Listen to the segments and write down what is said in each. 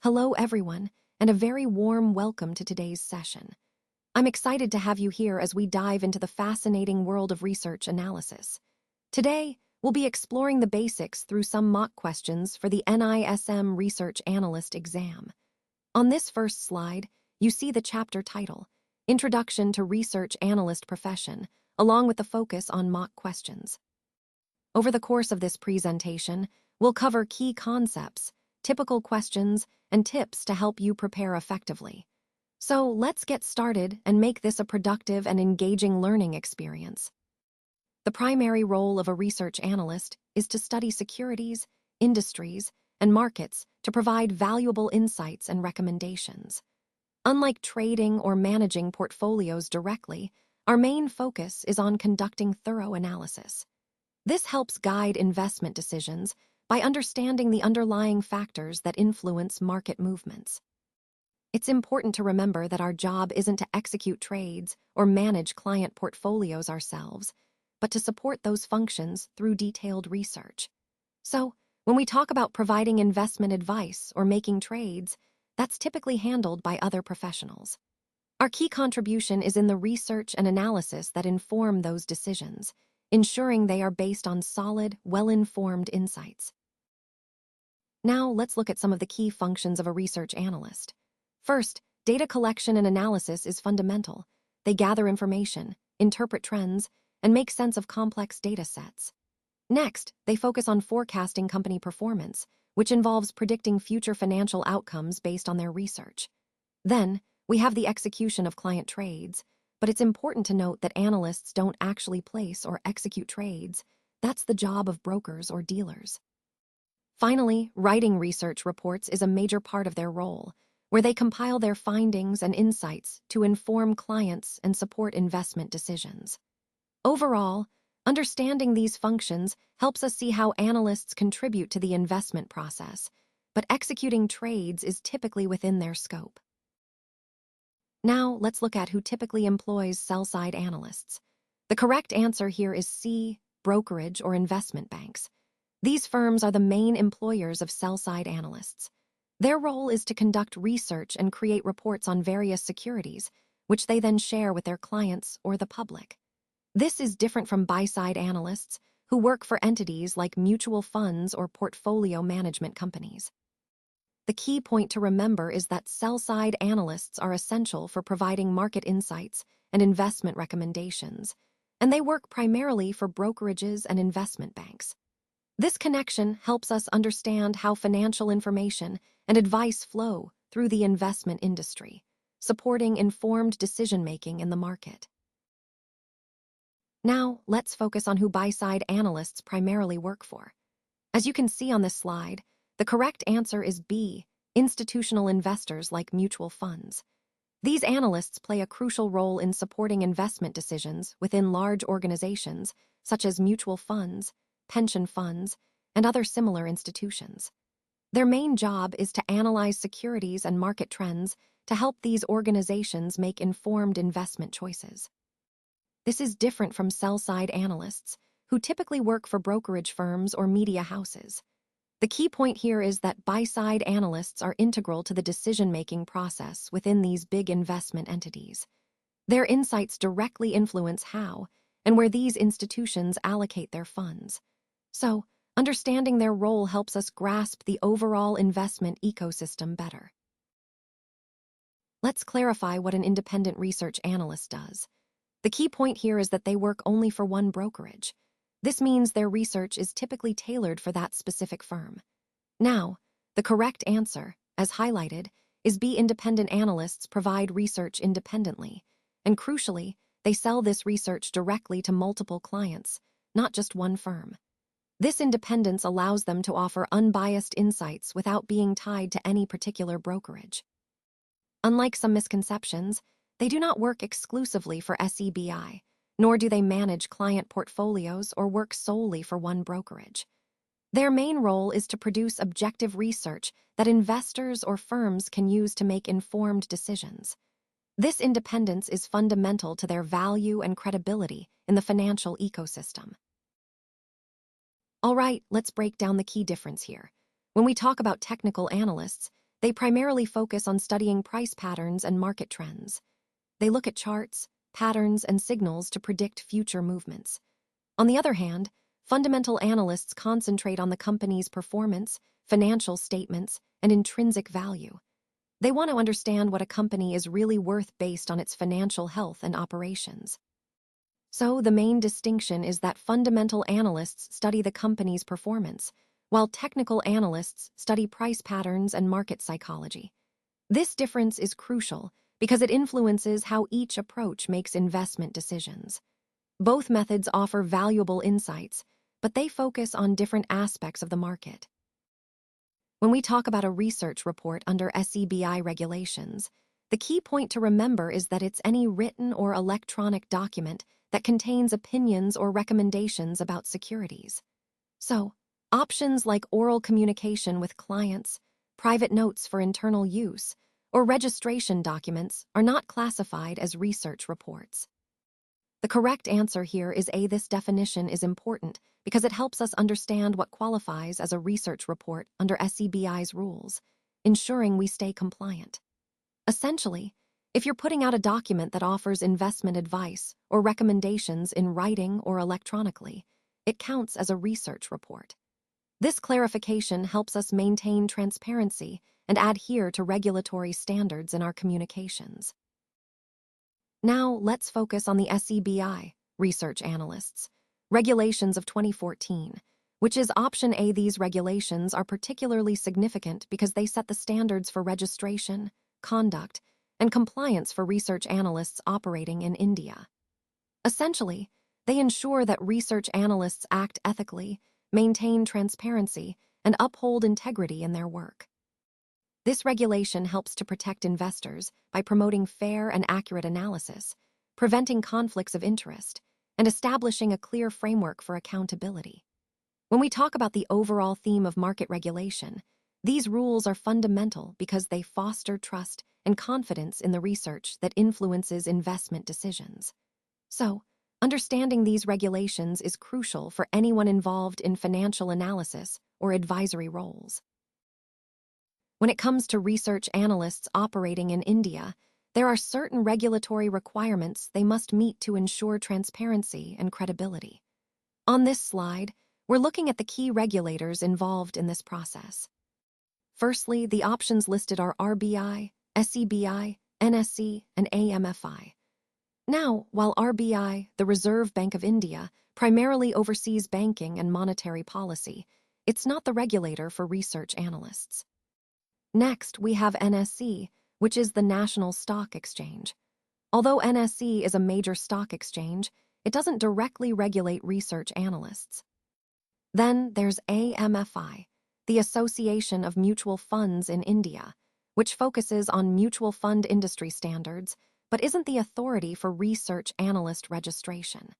Hello, everyone, and a very warm welcome to today's session. I'm excited to have you here as we dive into the fascinating world of research analysis. Today, we'll be exploring the basics through some mock questions for the NISM Research Analyst exam. On this first slide, you see the chapter title, Introduction to Research Analyst Profession, along with the focus on mock questions. Over the course of this presentation, we'll cover key concepts, typical questions, and tips to help you prepare effectively. So let's get started and make this a productive and engaging learning experience. The primary role of a research analyst is to study securities, industries, and markets to provide valuable insights and recommendations. Unlike trading or managing portfolios directly, our main focus is on conducting thorough analysis. This helps guide investment decisions by understanding the underlying factors that influence market movements. It's important to remember that our job isn't to execute trades or manage client portfolios ourselves, but to support those functions through detailed research. So, when we talk about providing investment advice or making trades, that's typically handled by other professionals. Our key contribution is in the research and analysis that inform those decisions, ensuring they are based on solid, well-informed insights. Now, let's look at some of the key functions of a research analyst. First, data collection and analysis is fundamental. They gather information, interpret trends, and make sense of complex data sets. Next, they focus on forecasting company performance, which involves predicting future financial outcomes based on their research. Then, we have the execution of client trades, but it's important to note that analysts don't actually place or execute trades. That's the job of brokers or dealers. Finally, writing research reports is a major part of their role, where they compile their findings and insights to inform clients and support investment decisions. Overall, understanding these functions helps us see how analysts contribute to the investment process, but executing trades is typically within their scope. Now, let's look at who typically employs sell-side analysts. The correct answer here is C, brokerage or investment banks. These firms are the main employers of sell-side analysts. Their role is to conduct research and create reports on various securities, which they then share with their clients or the public. This is different from buy-side analysts, who work for entities like mutual funds or portfolio management companies. The key point to remember is that sell-side analysts are essential for providing market insights and investment recommendations, and they work primarily for brokerages and investment banks. This connection helps us understand how financial information and advice flow through the investment industry, supporting informed decision-making in the market. Now, let's focus on who buy-side analysts primarily work for. As you can see on this slide, the correct answer is B, institutional investors like mutual funds. These analysts play a crucial role in supporting investment decisions within large organizations such as mutual funds, pension funds, and other similar institutions. Their main job is to analyze securities and market trends to help these organizations make informed investment choices. This is different from sell-side analysts, who typically work for brokerage firms or media houses. The key point here is that buy-side analysts are integral to the decision-making process within these big investment entities. Their insights directly influence how and where these institutions allocate their funds. So, understanding their role helps us grasp the overall investment ecosystem better. Let's clarify what an independent research analyst does. The key point here is that they work only for one brokerage. This means their research is typically tailored for that specific firm. Now, the correct answer, as highlighted, is B. Independent analysts provide research independently, and crucially, they sell this research directly to multiple clients, not just one firm. This independence allows them to offer unbiased insights without being tied to any particular brokerage. Unlike some misconceptions, they do not work exclusively for SEBI, nor do they manage client portfolios or work solely for one brokerage. Their main role is to produce objective research that investors or firms can use to make informed decisions. This independence is fundamental to their value and credibility in the financial ecosystem. All right, let's break down the key difference here. When we talk about technical analysts, They primarily focus on studying price patterns and market trends. They look at charts, patterns, and signals to predict future movements. On the other hand, fundamental analysts concentrate on the company's performance, financial statements, and intrinsic value. They want to understand what a company is really worth based on its financial health and operations. So, the main distinction is that fundamental analysts study the company's performance, while technical analysts study price patterns and market psychology. This difference is crucial because it influences how each approach makes investment decisions. Both methods offer valuable insights, but they focus on different aspects of the market. When we talk about a research report under SEBI regulations, the key point to remember is that it's any written or electronic document that contains opinions or recommendations about securities. So, options like oral communication with clients, private notes for internal use, or registration documents are not classified as research reports. The correct answer here is A. This definition is important because it helps us understand what qualifies as a research report under SEBI's rules, ensuring we stay compliant. Essentially, if you're putting out a document that offers investment advice or recommendations in writing or electronically, it counts as a research report. This clarification helps us maintain transparency and adhere to regulatory standards in our communications. Now, let's focus on the SEBI Research Analysts Regulations of 2014, which is option A. These regulations are particularly significant because they set the standards for registration, conduct, and compliance for research analysts operating in India. Essentially, they ensure that research analysts act ethically, maintain transparency, and uphold integrity in their work. This regulation helps to protect investors by promoting fair and accurate analysis, preventing conflicts of interest, and establishing a clear framework for accountability. When we talk about the overall theme of market regulation, these rules are fundamental because they foster trust and confidence in the research that influences investment decisions. So, understanding these regulations is crucial for anyone involved in financial analysis or advisory roles. When it comes to research analysts operating in India, there are certain regulatory requirements they must meet to ensure transparency and credibility. On this slide, we're looking at the key regulators involved in this process. Firstly, the options listed are RBI, SEBI, NSE, and AMFI. Now, while RBI, the Reserve Bank of India, primarily oversees banking and monetary policy, it's not the regulator for research analysts. Next, we have NSE, which is the National Stock Exchange. Although NSE is a major stock exchange, it doesn't directly regulate research analysts. Then there's AMFI, the Association of Mutual Funds in India, which focuses on mutual fund industry standards, but isn't the authority for research analyst registration.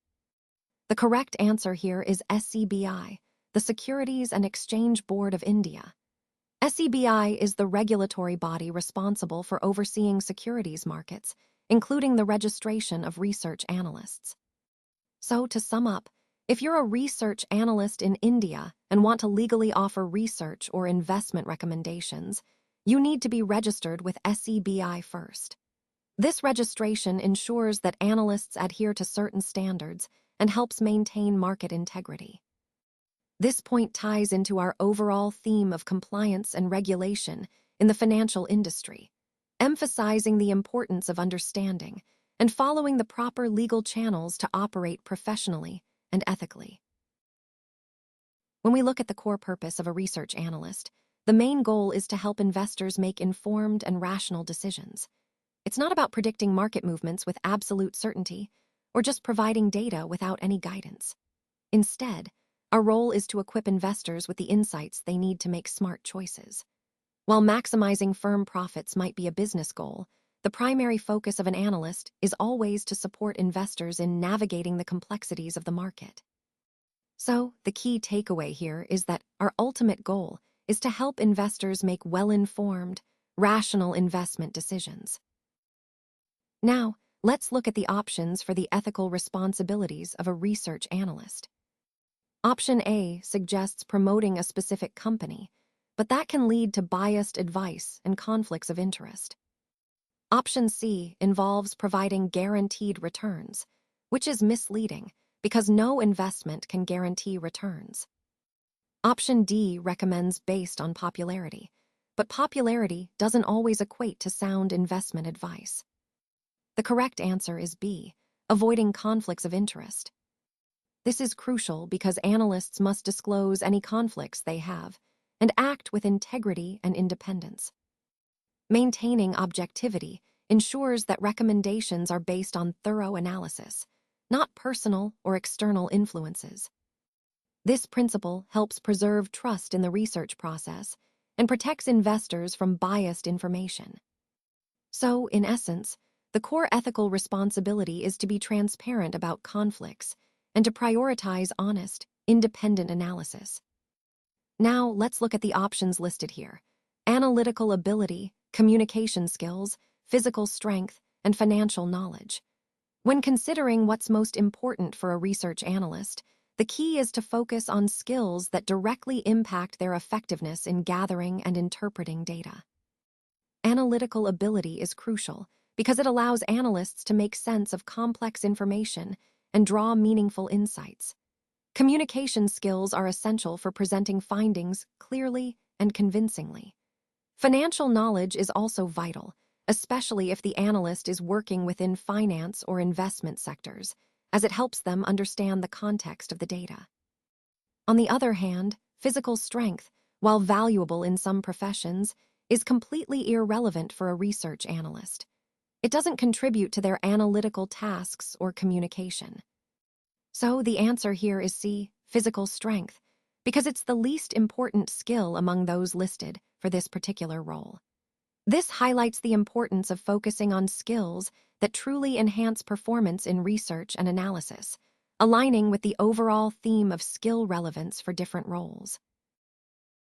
The correct answer here is SEBI, the Securities and Exchange Board of India. SEBI is the regulatory body responsible for overseeing securities markets, including the registration of research analysts. So, to sum up, if you're a research analyst in India and want to legally offer research or investment recommendations, you need to be registered with SEBI first. This registration ensures that analysts adhere to certain standards and helps maintain market integrity. This point ties into our overall theme of compliance and regulation in the financial industry, emphasizing the importance of understanding and following the proper legal channels to operate professionally and ethically. When we look at the core purpose of a research analyst, the main goal is to help investors make informed and rational decisions. It's not about predicting market movements with absolute certainty or just providing data without any guidance. Instead, our role is to equip investors with the insights they need to make smart choices. While maximizing firm profits might be a business goal, the primary focus of an analyst is always to support investors in navigating the complexities of the market. So, the key takeaway here is that our ultimate goal is to help investors make well-informed, rational investment decisions. Now, let's look at the options for the ethical responsibilities of a research analyst. Option A suggests promoting a specific company, but that can lead to biased advice and conflicts of interest. Option C involves providing guaranteed returns, which is misleading because no investment can guarantee returns. Option D recommends based on popularity, but popularity doesn't always equate to sound investment advice. The correct answer is B, avoiding conflicts of interest. This is crucial because analysts must disclose any conflicts they have and act with integrity and independence. Maintaining objectivity ensures that recommendations are based on thorough analysis, not personal or external influences. This principle helps preserve trust in the research process and protects investors from biased information. So, in essence, the core ethical responsibility is to be transparent about conflicts and to prioritize honest, independent analysis. Now, let's look at the options listed here: analytical ability, communication skills, physical strength, and financial knowledge. When considering what's most important for a research analyst, the key is to focus on skills that directly impact their effectiveness in gathering and interpreting data. Analytical ability is crucial because it allows analysts to make sense of complex information and draw meaningful insights. Communication skills are essential for presenting findings clearly and convincingly. Financial knowledge is also vital, especially if the analyst is working within finance or investment sectors, as it helps them understand the context of the data. On the other hand, physical strength, while valuable in some professions, is completely irrelevant for a research analyst. It doesn't contribute to their analytical tasks or communication. So the answer here is C, physical strength, because it's the least important skill among those listed for this particular role. This highlights the importance of focusing on skills that truly enhance performance in research and analysis, aligning with the overall theme of skill relevance for different roles.